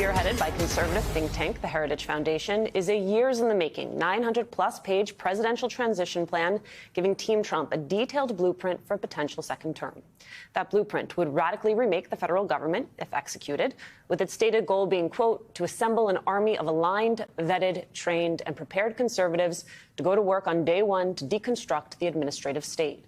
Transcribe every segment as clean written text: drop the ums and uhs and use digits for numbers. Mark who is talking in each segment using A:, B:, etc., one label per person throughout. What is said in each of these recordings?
A: spearheaded by conservative think tank, the Heritage Foundation, is a years in the making, 900-plus page presidential transition plan giving Team Trump a detailed blueprint for a potential second term. That blueprint would radically remake the federal government, if executed, with its stated goal being, quote, to assemble an army of aligned, vetted, trained, and prepared conservatives to go to work on day one to deconstruct the administrative state.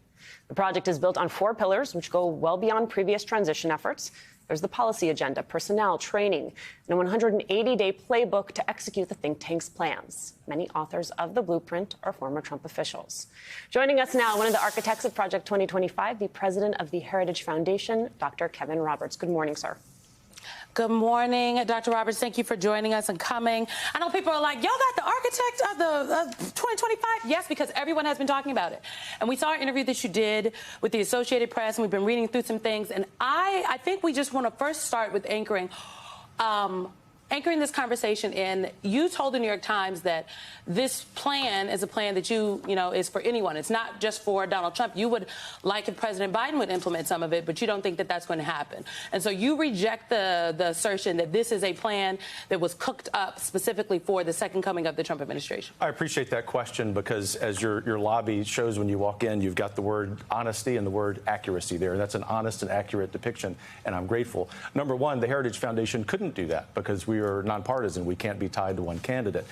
A: The project is built on 4 pillars, which go well beyond previous transition efforts. There's the policy agenda, personnel, training, and a 180-day playbook to execute the think tank's plans. Many authors of the blueprint are former Trump officials. Joining us now, one of the architects of Project 2025, the president of the Heritage Foundation, Dr. Kevin Roberts. Good morning, sir.
B: Good morning, Dr. Roberts. Thank you for joining us and coming. I know people are like, y'all got the architect of the 2025? Yes, because everyone has been talking about it. And we saw an interview that you did with the Associated Press, and we've been reading through some things. And I think we just want to first start with anchoring this conversation in. You told the New York Times that this plan is a plan that is for anyone. It's not just for Donald Trump. You would like if President Biden would implement some of it, but you don't think that that's going to happen. And so you reject the assertion that this is a plan that was cooked up specifically for the second coming of the Trump administration.
C: I appreciate that question because as your lobby shows when you walk in, you've got the word honesty and the word accuracy there. That's an honest and accurate depiction, and I'm grateful. Number one, the Heritage Foundation couldn't do that because we are nonpartisan. We can't be tied to one candidate.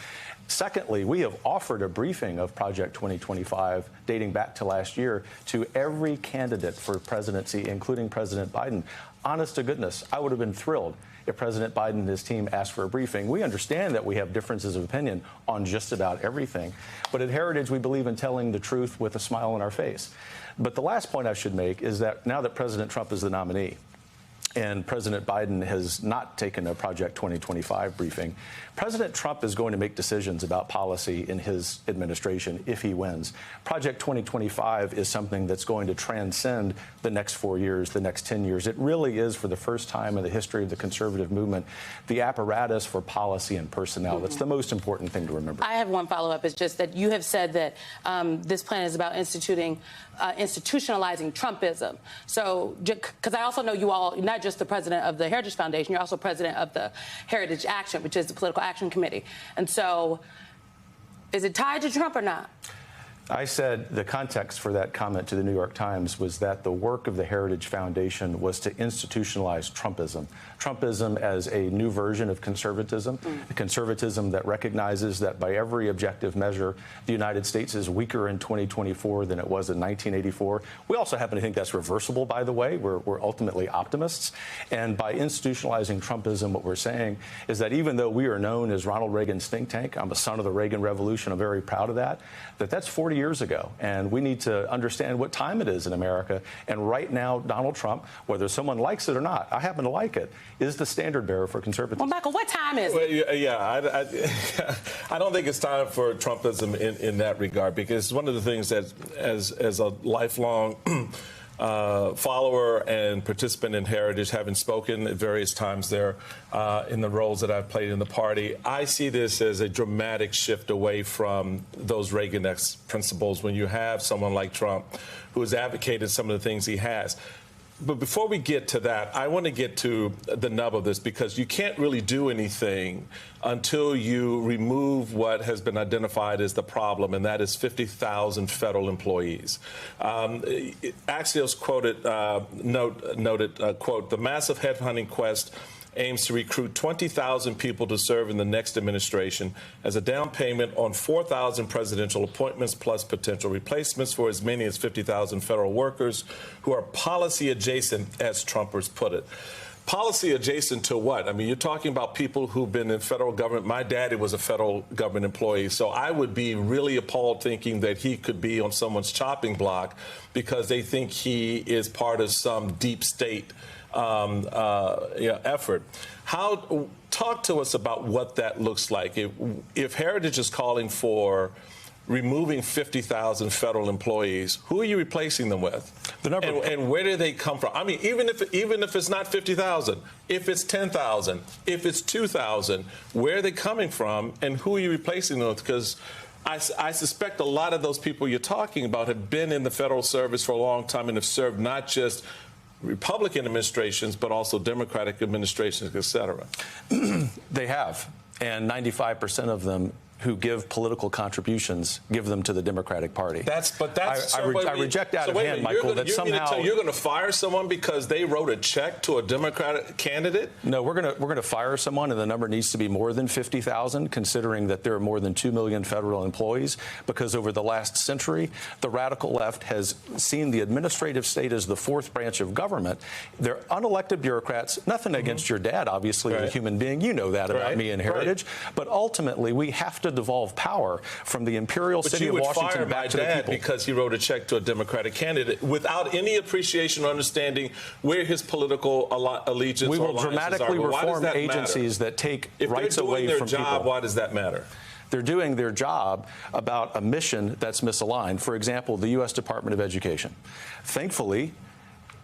C: Secondly, we have offered a briefing of Project 2025 dating back to last year to every candidate for presidency, including President Biden. Honest to goodness, I would have been thrilled if President Biden and his team asked for a briefing. We understand that we have differences of opinion on just about everything. But at Heritage, we believe in telling the truth with a smile on our face. But the last point I should make is that now that President Trump is the nominee, and President Biden has not taken a Project 2025 briefing, President Trump is going to make decisions about policy in his administration if he wins. Project 2025 is something that's going to transcend the next 4 years, the next 10 years. It really is, for the first time in the history of the conservative movement, the apparatus for policy and personnel. That's the most important thing to remember.
B: I have one follow-up. It's just that you have said that this plan is about institutionalizing Trumpism. So, because I also know you all, not just the president of the Heritage Foundation, you're also president of the Heritage Action, which is the political action committee. And so, is it tied to Trump or not?
C: I said the context for that comment to the New York Times was that the work of the Heritage Foundation was to institutionalize Trumpism. Trumpism as a new version of conservatism, a conservatism that recognizes that by every objective measure, the United States is weaker in 2024 than it was in 1984. We also happen to think that's reversible, by the way. We're ultimately optimists. And by institutionalizing Trumpism, what we're saying is that even though we are known as Ronald Reagan's think tank, I'm a son of the Reagan Revolution, I'm very proud of that, that's 40 years ago. And we need to understand what time it is in America. And right now, Donald Trump, whether someone likes it or not, I happen to like it, is the standard bearer for conservatism.
B: Well, Michael, what time is it?
D: Well, yeah, I don't think it's time for Trumpism in that regard, because one of the things that, as a lifelong follower and participant in Heritage, having spoken at various times there in the roles that I've played in the party, I see this as a dramatic shift away from those Reagan-esque principles when you have someone like Trump who has advocated some of the things he has. But before we get to that, I want to get to the nub of this, because you can't really do anything until you remove what has been identified as the problem, and that is 50,000 federal employees. Axios noted, quote, the massive headhunting quest aims to recruit 20,000 people to serve in the next administration as a down payment on 4,000 presidential appointments plus potential replacements for as many as 50,000 federal workers who are policy adjacent, as Trumpers put it. Policy adjacent to what? I mean, you're talking about people who've been in federal government. My daddy was a federal government employee, so I would be really appalled thinking that he could be on someone's chopping block because they think he is part of some deep state effort. Talk to us about what that looks like. If Heritage is calling for removing 50,000 federal employees, who are you replacing them with? And where do they come from? I mean, even if it's not 50,000, if it's 10,000, if it's 2,000, where are they coming from, and who are you replacing them with? Because I suspect a lot of those people you're talking about have been in the federal service for a long time and have served not just Republican administrations, but also Democratic administrations, et cetera.
C: They have, and 95% of them who give political contributions give them to the Democratic Party. I reject out of hand, Michael, that somehow
D: you're going to fire someone because they wrote a check to a Democratic candidate.
C: No, we're going to fire someone, and the number needs to be more than 50,000, considering that there are more than 2 million federal employees. Because over the last century, the radical left has seen the administrative state as the fourth branch of government. They're unelected bureaucrats. Nothing against your dad, obviously, as a human being. You know that about me and Heritage. But ultimately, we have to devolve power from the imperial city of Washington back to the people.
D: Because he wrote a check to a Democratic candidate without any appreciation or understanding where his political allegiance
C: we
D: or
C: will
D: alliances
C: dramatically
D: are.
C: reform agencies that take rights away from people.
D: If they're doing their job, why does that matter?
C: They're doing their job about a mission that's misaligned. For example, the U.S. Department of Education. Thankfully,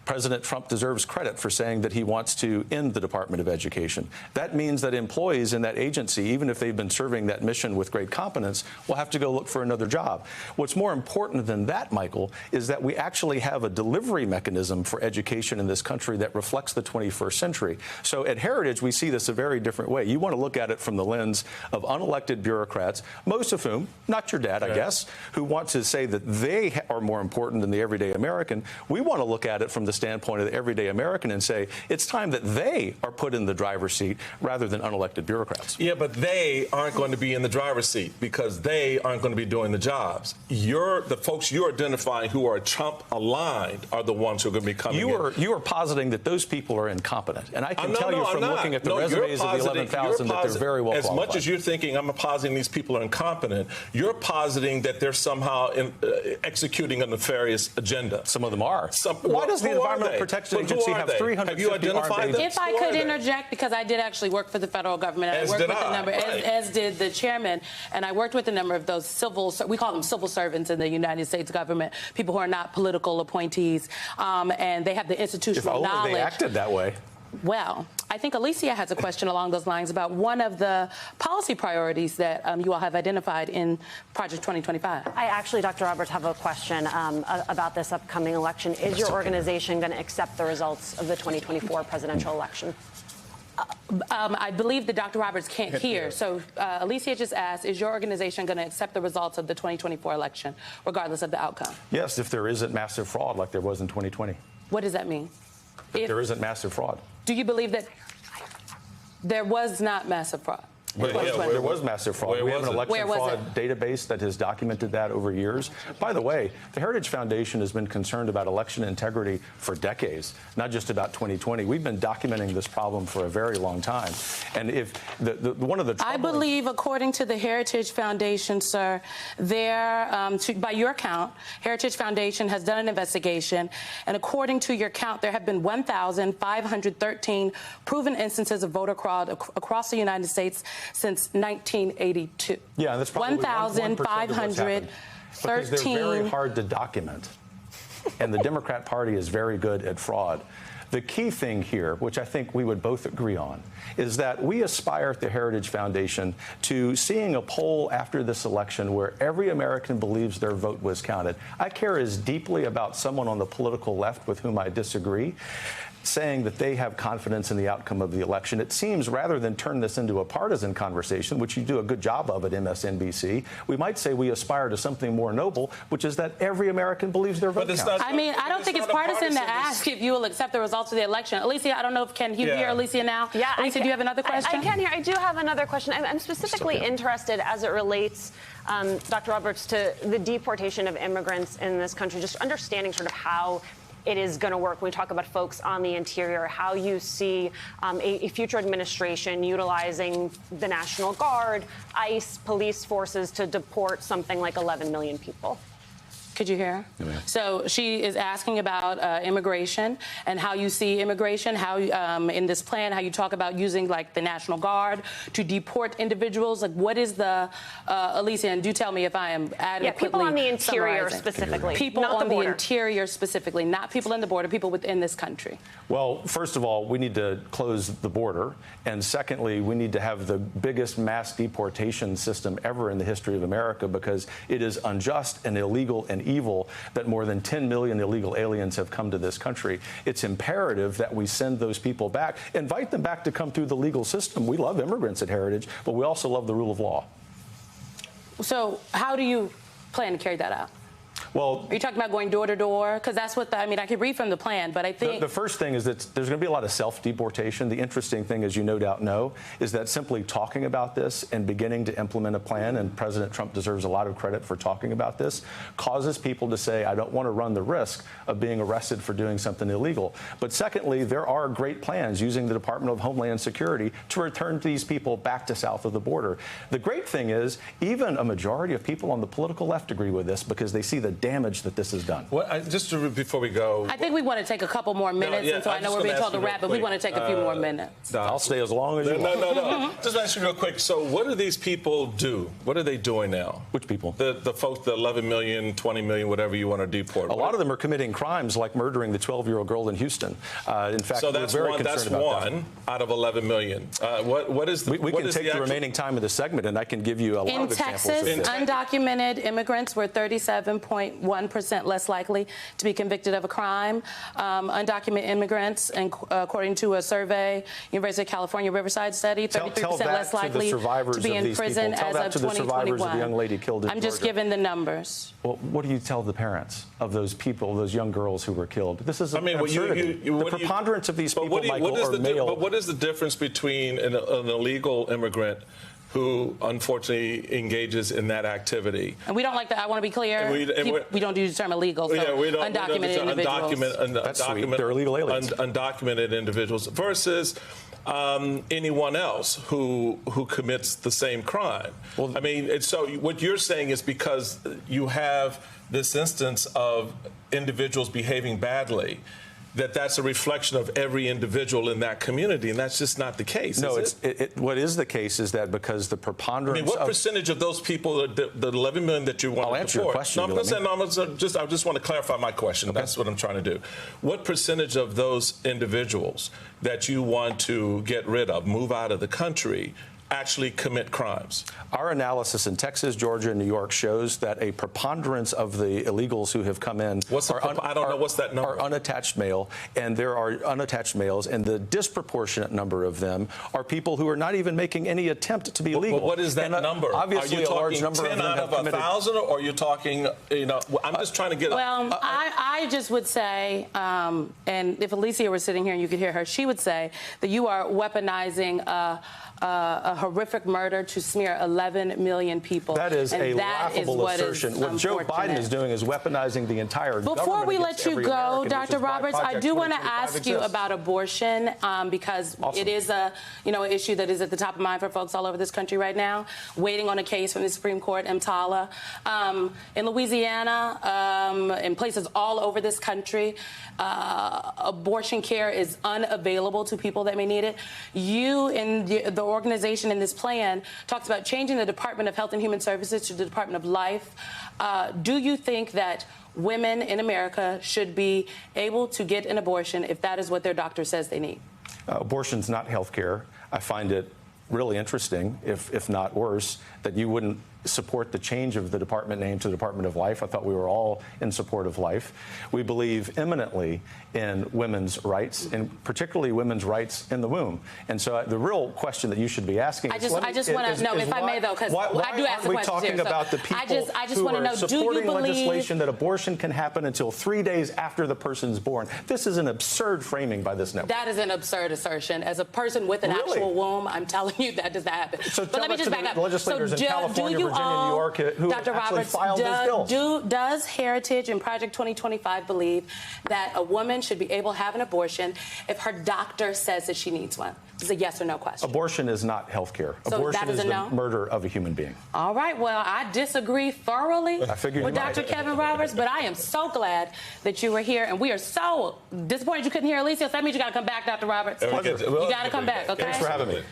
C: President Trump deserves credit for saying that he wants to end the Department of Education. That means that employees in that agency, even if they've been serving that mission with great competence, will have to go look for another job. What's more important than that, Michael, is that we actually have a delivery mechanism for education in this country that reflects the 21st century. So at Heritage, we see this a very different way. You want to look at it from the lens of unelected bureaucrats, most of whom, not your dad, I guess, who want to say that they are more important than the everyday American. We want to look at it from the standpoint of the everyday American and say it's time that they are put in the driver's seat rather than unelected bureaucrats.
D: Yeah, but they aren't going to be in the driver's seat because they aren't going to be doing the jobs. The folks you're identifying who are Trump aligned are the ones who are going to be coming in.
C: You are positing that those people are incompetent. And I can tell you from looking at the resumes of the 11,000 that they're very well qualified.
D: As much as you're thinking I'm positing these people are incompetent, you're positing that they're somehow executing a nefarious agenda.
C: Some of them are. Why does the Environmental Protection Agency have 350 armed agents?
B: If I could interject, because I did actually work for the federal government. I worked with a number, as did the chairman, and I worked with a number of those we call them civil servants in the United States government, people who are not political appointees, and they have the institutional knowledge.
C: If only they acted that way.
B: Well, I think Alicia has a question along those lines about one of the policy priorities that you all have identified in Project 2025.
A: I actually, Dr. Roberts, have a question about this upcoming election. Is your organization going to accept the results of the 2024 presidential election?
B: I believe that Dr. Roberts can't hear. So Alicia just asked, is your organization going to accept the results of the 2024 election, regardless of the outcome?
C: Yes, if there isn't massive fraud like there was in 2020.
B: What does that mean?
C: If there isn't massive fraud.
B: Do you believe that there was not massive fraud?
C: There was massive fraud. We have an election fraud database that has documented that over years. By the way, the Heritage Foundation has been concerned about election integrity for decades, not just about 2020. We've been documenting this problem for a very long time. And if one of the
B: I believe, according to the Heritage Foundation, sir, by your count, Heritage Foundation has done an investigation, and according to your count, there have been 1,513 proven instances of voter fraud across the United States since 1982.
C: Yeah, that's probably
B: 1,513.
C: Because they're very hard to document. And the Democrat Party is very good at fraud. The key thing here, which I think we would both agree on, is that we aspire at the Heritage Foundation to seeing a poll after this election where every American believes their vote was counted. I care as deeply about someone on the political left with whom I disagree saying that they have confidence in the outcome of the election. It seems rather than turn this into a partisan conversation, which you do a good job of at MSNBC, we might say we aspire to something more noble, which is that every American believes their vote counts.
B: I mean, I don't think it's partisan to ask if you will accept the results of the election. Alicia, I don't know if can you hear Alicia now?
A: Yeah,
B: Alicia, do you have another question?
A: I can hear. I do have another question. I'm specifically interested as it relates, Dr. Roberts, to the deportation of immigrants in this country, just understanding sort of how it is going to work. When we talk about folks on the interior, how you see a future administration utilizing the National Guard, ICE, police forces to deport something like 11 million people.
B: Could you hear? Yeah. So she is asking about immigration and how you see immigration, how in this plan, how you talk about using like the National Guard to deport individuals. Like, what is the, Alicia, and do tell me if I am adequately
A: people on the interior specifically.
B: People on the interior specifically, not people in the border, people within this country.
C: Well, first of all, we need to close the border. And secondly, we need to have the biggest mass deportation system ever in the history of America because it is unjust and illegal and evil that more than 10 million illegal aliens have come to this country. It's imperative that we send those people back, invite them back to come through the legal system. We love immigrants at Heritage, but we also love the rule of law.
B: So how do you plan to carry that out?
C: Well,
B: Are you talking about going door to door? Because that's what I mean, I could read from the plan, but I think
C: the first thing is that there's going to be a lot of self-deportation. The interesting thing, as you no doubt know, is that simply talking about this and beginning to implement a plan, and President Trump deserves a lot of credit for talking about this, causes people to say, I don't want to run the risk of being arrested for doing something illegal. But secondly, there are great plans using the Department of Homeland Security to return these people back to south of the border. The great thing is, even a majority of people on the political left agree with this because they see the damage that this has done.
D: Before we go,
B: I think we want to take a couple more minutes, and so I know we're being told to wrap, but we want to take a few more minutes.
C: I'll stay as long as you want.
D: No. Just ask you real quick. So what do these people do? What are they doing now?
C: Which people?
D: The folks, the 11 million, 20 million, whatever you want to deport.
C: A lot of them are committing crimes like murdering the 12-year-old girl in Houston. In fact,
D: so that's
C: we're very
D: one.
C: concerned
D: That's
C: about
D: one
C: that.
D: out of 11 million. What is the?
C: We
D: what
C: can
D: is
C: take the
D: actual
C: remaining time of the segment, and I can give you a lot
B: In
C: of examples
B: Texas,
C: of this.
B: undocumented immigrants were 37.1% less likely to be convicted of a crime. Undocumented immigrants, and according to a survey, University of California Riverside study, 33% less likely to be in prison as of 2021.
C: The young lady killed in
B: I'm just
C: Georgia.
B: giving the numbers.
C: Well, what do you tell the parents of those people, those young girls who were killed? This is absurdity. The preponderance of these people, Michael, are male.
D: But what is the difference between an illegal immigrant who unfortunately engages in that activity?
B: And we don't like that. I want to be clear. We don't use the term illegal. So undocumented individuals.
C: That's sweet. They're illegal aliens.
D: Undocumented individuals versus anyone else who commits the same crime. Well, I mean, so what you're saying is because you have this instance of individuals behaving badly, that's a reflection of every individual in that community, and that's just not the case.
C: No,
D: is it?
C: What is the case is that because the preponderance.
D: I mean, what percentage of those people, the 11 million that you want to deport?
C: I'll answer your question.
D: I just want to clarify my question. Okay. That's what I'm trying to do. What percentage of those individuals that you want to get rid of, move out of the country, actually commit crimes?
C: Our analysis in Texas, Georgia, and New York shows that a preponderance of the illegals who have come in
D: I don't know what's that number.
C: Are unattached male, and there are unattached males, and the disproportionate number of them are people who are not even making any attempt to be legal.
D: But what is that number?
C: Obviously,
D: are you
C: a large number
D: talking 10
C: of them
D: out of 1,000, or are you talking? I'm just trying to get.
B: Well, I just would say, and if Alicia were sitting here and you could hear her, she would say that you are weaponizing a horrific murder to smear 11 million people.
C: That is a laughable assertion. What Joe Biden is doing is weaponizing the entire government.
B: Before we let you go,
C: American,
B: Dr. Roberts, I do want to ask you about abortion because it is a an issue that is at the top of mind for folks all over this country right now, waiting on a case from the Supreme Court, EMTALA. In Louisiana, in places all over this country, abortion care is unavailable to people that may need it. You and the organization in this plan talks about changing the Department of Health and Human Services to the Department of Life. Do you think that women in America should be able to get an abortion if that is what their doctor says they need?
C: Abortion's not health care. I find it really interesting, if not worse, that you wouldn't support the change of the department name to the Department of Life. I thought we were all in support of life. We believe eminently in women's rights, and particularly women's rights in the womb. And so the real question that you should be asking
B: I just want to know, if I may, though, because I do ask the question.
C: Why aren't we talking about the people who are supporting legislation that abortion can happen until 3 days after the person's born? This is an absurd framing by this network.
B: That is an absurd assertion. As a person with an actual womb, I'm telling you that does not happen.
C: So
B: but let me just back up.
C: Legislators in California, Virginia, New York, who
B: Dr.
C: actually
B: Roberts,
C: filed those bills.
B: Does Heritage and Project 2025 believe that a woman should be able to have an abortion if her doctor says that she needs one? It's a yes or no question.
C: Abortion is not health care.
B: So
C: abortion is the
B: no?
C: murder of a human being.
B: All right. Well, I disagree thoroughly with Dr. Kevin Roberts, but I am so glad that you were here, and we are so disappointed you couldn't hear Alicia. So that means you got to come back, Dr. Roberts. You got to come back, okay?
C: Thanks for having me.